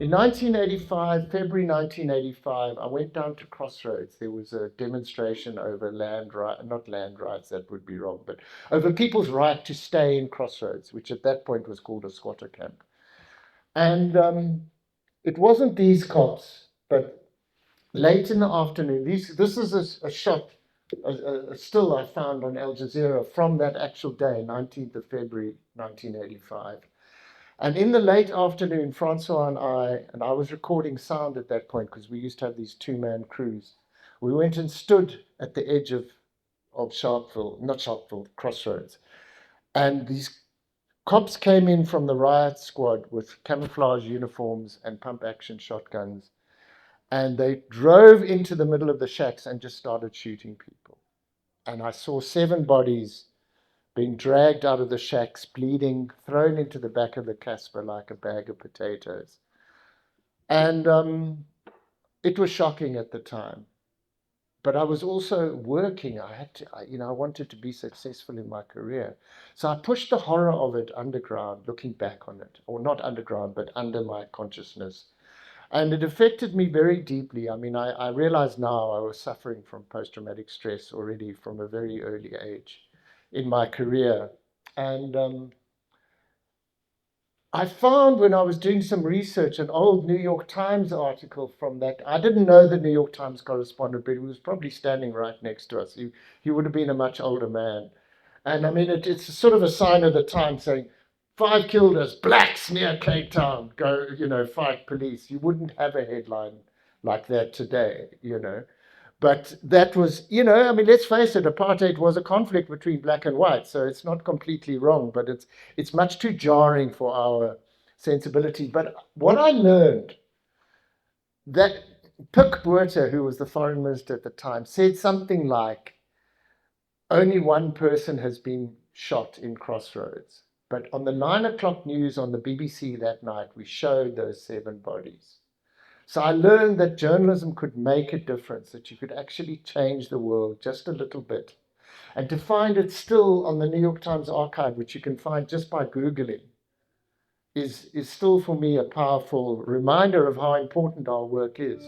In 1985, February 1985, I went down to Crossroads. There was a demonstration over land right, not land rights, that would be wrong, but over people's right to stay in Crossroads, which at that point was called a squatter camp. And it wasn't these cops, but late in the afternoon, this is a shot, a still I found on Al Jazeera from that actual day, 19th of February 1985. And in the late afternoon, Francois and I was recording sound at that point because we used to have these two-man crews. We went and stood at the edge of Sharpeville, not Sharpeville, Crossroads. And these cops came in from the riot squad with camouflage uniforms and pump action shotguns. And they drove into the middle of the shacks and just started shooting people. And I saw 7 bodies being dragged out of the shacks, bleeding, thrown into the back of the Casper like a bag of potatoes. And it was shocking at the time. But I was also working. I wanted to be successful in my career. So I pushed the horror of it underground, looking back on it, or not underground, but under my consciousness. And it affected me very deeply. I mean, I realize now I was suffering from post-traumatic stress already from a very early age in my career. And I found when I was doing some research an old New York Times article from that. I didn't know the New York Times correspondent, but he was probably standing right next to us. He would have been a much older man. And I mean, it's sort of a sign of the time saying, 5 killed us, blacks near Cape Town, go, fight police. You wouldn't have a headline like that today. But that was, I mean, let's face it, apartheid was a conflict between black and white, so it's not completely wrong, but it's much too jarring for our sensibility. But what I learned, that Pik Botha, who was the foreign minister at the time, said something like, only one person has been shot in Crossroads. But on the 9 o'clock news on the BBC that night, we showed those 7 bodies. So I learned that journalism could make a difference, that you could actually change the world just a little bit. And to find it still on the New York Times archive, which you can find just by Googling, is still for me a powerful reminder of how important our work is.